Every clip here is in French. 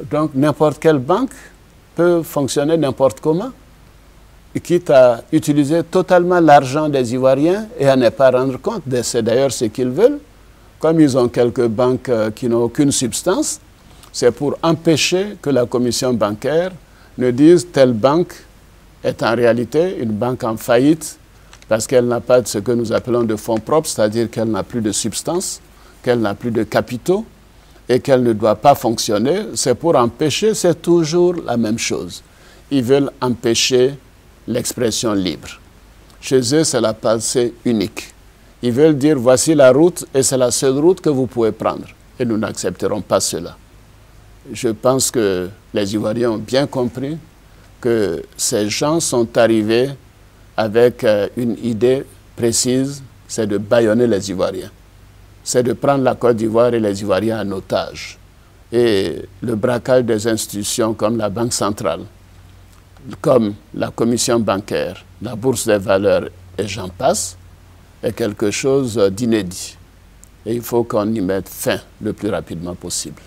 Donc n'importe quelle banque peut fonctionner n'importe comment, quitte à utiliser totalement l'argent des Ivoiriens et à ne pas rendre compte. C'est d'ailleurs ce qu'ils veulent. Comme ils ont quelques banques qui n'ont aucune substance, c'est pour empêcher que la commission bancaire ne dise telle banque est en réalité une banque en faillite parce qu'elle n'a pas de ce que nous appelons de fonds propres, c'est-à-dire qu'elle n'a plus de substance, qu'elle n'a plus de capitaux et qu'elle ne doit pas fonctionner. C'est pour empêcher, c'est toujours la même chose. Ils veulent empêcher l'expression libre. Chez eux, c'est la pensée unique. Ils veulent dire, voici la route et c'est la seule route que vous pouvez prendre. Et nous n'accepterons pas cela. Je pense que les Ivoiriens ont bien compris que ces gens sont arrivés avec une idée précise, c'est de bâillonner les Ivoiriens. C'est de prendre la Côte d'Ivoire et les Ivoiriens en otage. Et le braquage des institutions comme la Banque centrale, comme la commission bancaire, la bourse des valeurs et j'en passe, est quelque chose d'inédit. Et il faut qu'on y mette fin le plus rapidement possible.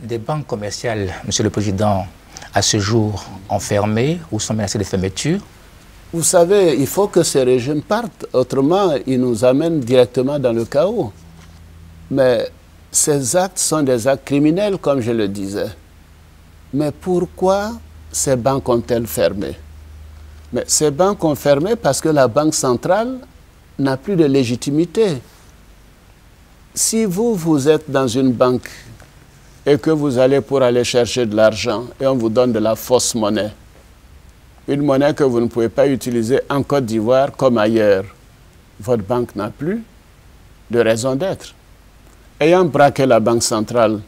Des banques commerciales, Monsieur le Président, à ce jour ont fermé ou sont menacées de fermeture? Vous savez, il faut que ces régimes partent, autrement ils nous amènent directement dans le chaos. Mais ces actes sont des actes criminels, comme je le disais. Mais pourquoi ces banques ont-elles fermé? Mais ces banques ont fermé parce que la Banque centrale n'a plus de légitimité. Si vous êtes dans une banque et que vous allez pour aller chercher de l'argent et on vous donne de la fausse monnaie, une monnaie que vous ne pouvez pas utiliser en Côte d'Ivoire comme ailleurs, votre banque n'a plus de raison d'être. Ayant braqué la Banque centrale,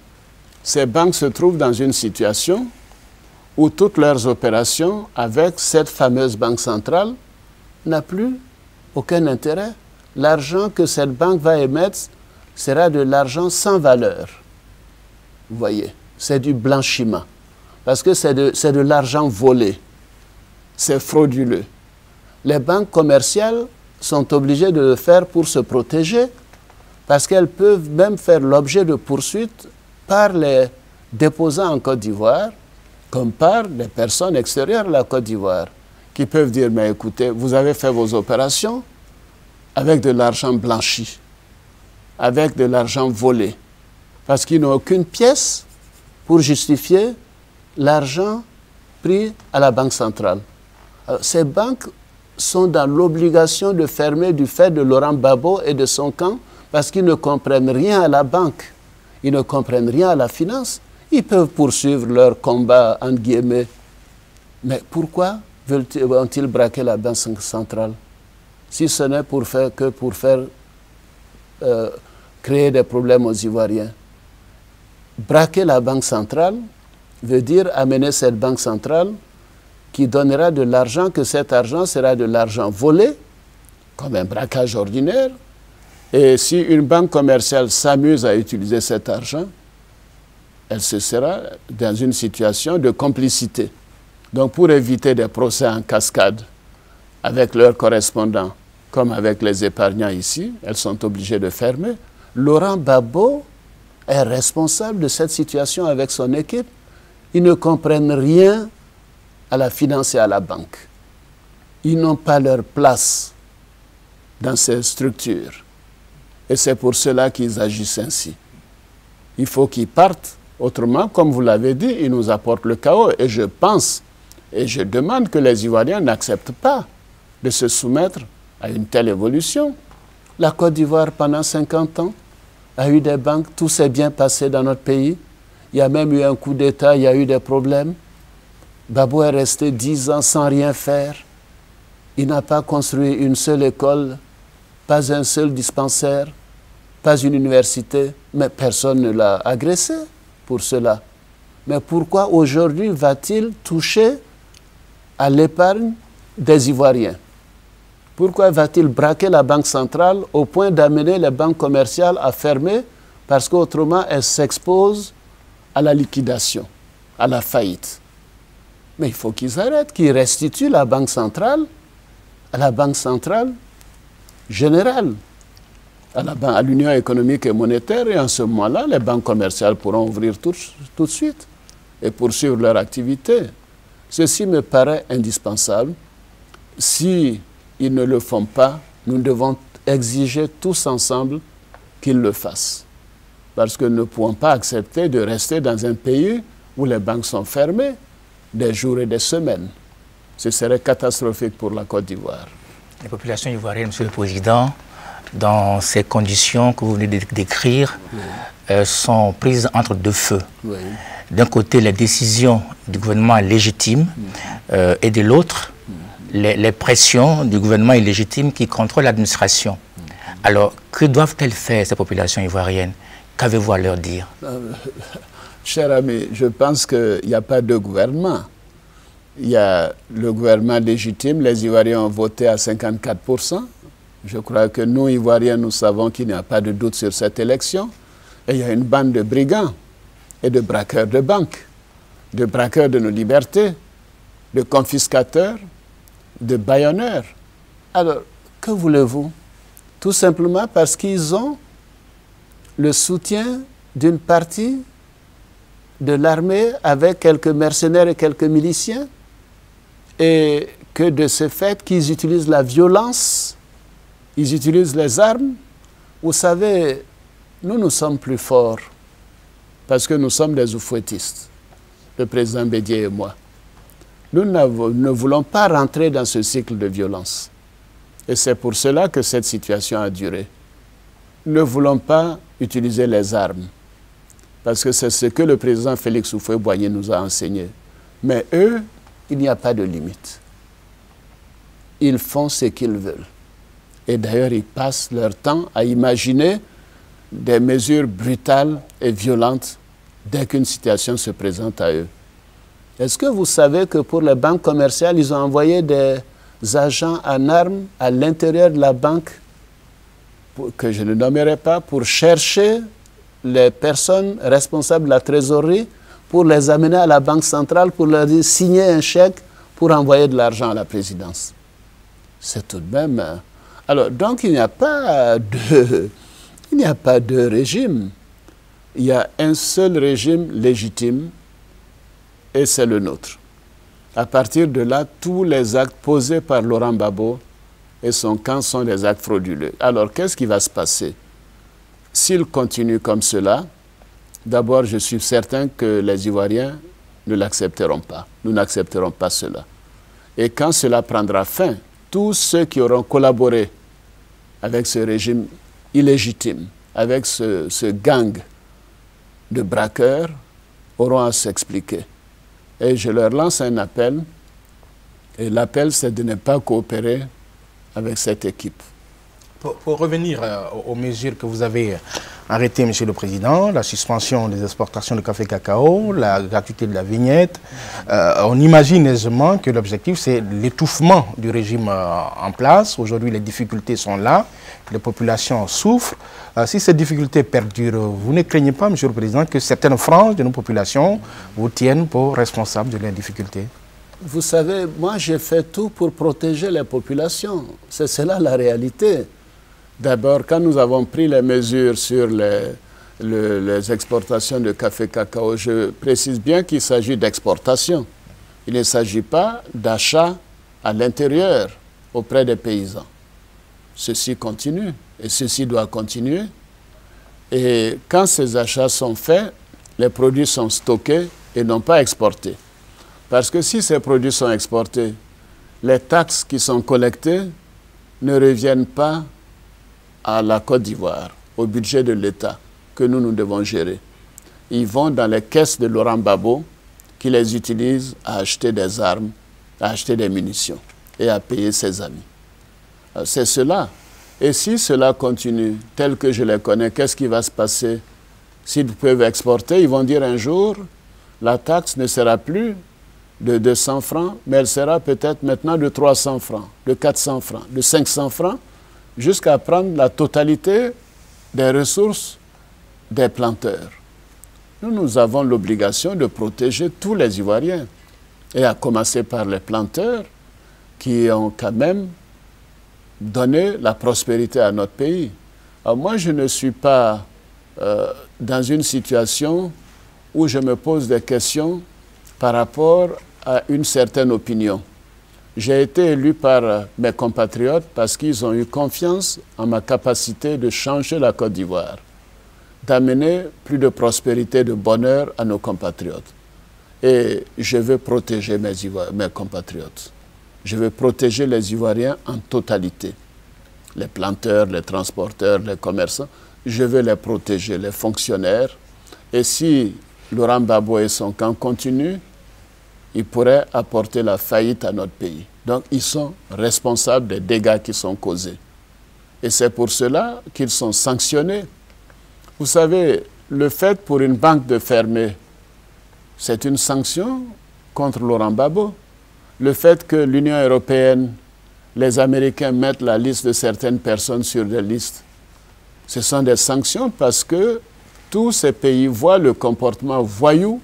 ces banques se trouvent dans une situation où toutes leurs opérations avec cette fameuse Banque centrale n'ont plus aucun intérêt. L'argent que cette banque va émettre sera de l'argent sans valeur. Vous voyez, c'est du blanchiment. Parce que c'est de l'argent volé. C'est frauduleux. Les banques commerciales sont obligées de le faire pour se protéger parce qu'elles peuvent même faire l'objet de poursuites par les déposants en Côte d'Ivoire comme par les personnes extérieures à la Côte d'Ivoire qui peuvent dire, mais écoutez, vous avez fait vos opérations avec de l'argent blanchi, avec de l'argent volé, parce qu'ils n'ont aucune pièce pour justifier l'argent pris à la Banque centrale. Alors, ces banques sont dans l'obligation de fermer du fait de Laurent Gbagbo et de son camp parce qu'ils ne comprennent rien à la banque, ils ne comprennent rien à la finance. Ils peuvent poursuivre leur combat, entre guillemets. Mais pourquoi ont-ils braqué la Banque centrale? Si ce n'est pour faire créer des problèmes aux Ivoiriens. Braquer la Banque centrale veut dire amener cette Banque centrale qui donnera de l'argent, que cet argent sera de l'argent volé, comme un braquage ordinaire. Et si une banque commerciale s'amuse à utiliser cet argent, elle se sera dans une situation de complicité. Donc pour éviter des procès en cascade avec leurs correspondants, comme avec les épargnants ici, elles sont obligées de fermer. Laurent Gbagbo est responsable de cette situation avec son équipe. Ils ne comprennent rien à la finance et à la banque. Ils n'ont pas leur place dans ces structures. Et c'est pour cela qu'ils agissent ainsi. Il faut qu'ils partent. Autrement, comme vous l'avez dit, ils nous apportent le chaos. Et je pense, et je demande que les Ivoiriens n'acceptent pas de se soumettre à une telle évolution. La Côte d'Ivoire, pendant 50 ans, a eu des banques, tout s'est bien passé dans notre pays. Il y a même eu un coup d'État, il y a eu des problèmes. Gbagbo est resté 10 ans sans rien faire. Il n'a pas construit une seule école, pas un seul dispensaire, pas une université, mais personne ne l'a agressé pour cela. Mais pourquoi aujourd'hui va-t-il toucher à l'épargne des Ivoiriens? Pourquoi va-t-il braquer la Banque centrale au point d'amener les banques commerciales à fermer parce qu'autrement elles s'exposent à la liquidation, à la faillite? Mais il faut qu'ils arrêtent, qu'ils restituent la Banque centrale à la Banque centrale générale, à l'Union économique et monétaire, et en ce moment-là, les banques commerciales pourront ouvrir tout de suite. et poursuivre leur activité. Ceci me paraît indispensable. Si ils ne le font pas, nous devons exiger tous ensemble qu'ils le fassent. Parce que nous ne pouvons pas accepter de rester dans un pays où les banques sont fermées des jours et des semaines. Ce serait catastrophique pour la Côte d'Ivoire. Les populations ivoiriennes, Monsieur le Président, dans ces conditions que vous venez de décrire, sont prises entre deux feux. Oui. D'un côté, les décisions du gouvernement légitimes et de l'autre, les pressions du gouvernement illégitime qui contrôle l'administration. Alors, que doivent-elles faire, ces populations ivoiriennes? Qu'avez-vous à leur dire? Cher ami, je pense qu'il n'y a pas de gouvernement. Il y a le gouvernement légitime. Les Ivoiriens ont voté à 54%. Je crois que nous, Ivoiriens, nous savons qu'il n'y a pas de doute sur cette élection. Et il y a une bande de brigands et de braqueurs de banques, de braqueurs de nos libertés, de confiscateurs, de bâillonneurs. Alors, que voulez-vous? Tout simplement parce qu'ils ont le soutien d'une partie de l'armée avec quelques mercenaires et quelques miliciens, et que de ce fait qu'ils utilisent la violence, ils utilisent les armes. Vous savez, nous sommes plus forts parce que nous sommes des oufouettistes, le président Bédié et moi. Nous ne voulons pas rentrer dans ce cycle de violence. Et c'est pour cela que cette situation a duré. Nous ne voulons pas utiliser les armes, parce que c'est ce que le président Félix Houphouët-Boigny nous a enseigné. Mais eux, il n'y a pas de limite. Ils font ce qu'ils veulent. Et d'ailleurs, ils passent leur temps à imaginer des mesures brutales et violentes dès qu'une situation se présente à eux. Est-ce que vous savez que pour les banques commerciales, ils ont envoyé des agents en armes à l'intérieur de la banque, que je ne nommerai pas, pour chercher les personnes responsables de la trésorerie, pour les amener à la Banque centrale, pour leur dire signer un chèque pour envoyer de l'argent à la présidence? C'est tout de même... Alors, donc, il n'y a pas de régime. Il y a un seul régime légitime, et c'est le nôtre. À partir de là, tous les actes posés par Laurent Gbagbo et son camp sont des actes frauduleux. Alors, qu'est-ce qui va se passer? S'il continue comme cela, d'abord, je suis certain que les Ivoiriens ne l'accepteront pas. Nous n'accepterons pas cela. Et quand cela prendra fin, tous ceux qui auront collaboré avec ce régime illégitime, avec ce gang de braqueurs, auront à s'expliquer. Et je leur lance un appel, et l'appel, c'est de ne pas coopérer avec cette équipe. Pour revenir aux mesures que vous avez arrêtées, Monsieur le Président, la suspension des exportations de café cacao, la gratuité de la vignette, on imagine aisément que l'objectif c'est l'étouffement du régime en place. Aujourd'hui, les difficultés sont là, les populations souffrent. Si ces difficultés perdurent, vous ne craignez pas, Monsieur le Président, que certaines franges de nos populations vous tiennent pour responsable de leurs difficultés? Vous savez, moi j'ai fait tout pour protéger les populations. C'est cela la réalité. D'abord, quand nous avons pris les mesures sur les exportations de café cacao, je précise bien qu'il s'agit d'exportation. Il ne s'agit pas d'achat à l'intérieur auprès des paysans. Ceci continue et ceci doit continuer. Et quand ces achats sont faits, les produits sont stockés et non pas exportés. Parce que si ces produits sont exportés, les taxes qui sont collectées ne reviennent pas à la Côte d'Ivoire, au budget de l'État que nous devons gérer. Ils vont dans les caisses de Laurent Gbagbo qui les utilise à acheter des armes, à acheter des munitions et à payer ses amis. C'est cela. Et si cela continue tel que je les connais, qu'est-ce qui va se passer? S'ils peuvent exporter, ils vont dire un jour, la taxe ne sera plus de 200 francs, mais elle sera peut-être maintenant de 300 francs, de 400 francs, de 500 francs, jusqu'à prendre la totalité des ressources des planteurs. Nous avons l'obligation de protéger tous les Ivoiriens, et à commencer par les planteurs qui ont quand même donné la prospérité à notre pays. Alors moi, je ne suis pas dans une situation où je me pose des questions par rapport à une certaine opinion. J'ai été élu par mes compatriotes parce qu'ils ont eu confiance en ma capacité de changer la Côte d'Ivoire, d'amener plus de prospérité, de bonheur à nos compatriotes. Et je veux protéger mes compatriotes. Je veux protéger les Ivoiriens en totalité. Les planteurs, les transporteurs, les commerçants, je veux les protéger, les fonctionnaires. Et si Laurent Gbagbo et son camp continuent, ils pourraient apporter la faillite à notre pays. Donc, ils sont responsables des dégâts qui sont causés. Et c'est pour cela qu'ils sont sanctionnés. Vous savez, le fait pour une banque de fermer, c'est une sanction contre Laurent Gbagbo. Le fait que l'Union européenne, les Américains mettent la liste de certaines personnes sur des listes, ce sont des sanctions parce que tous ces pays voient le comportement voyou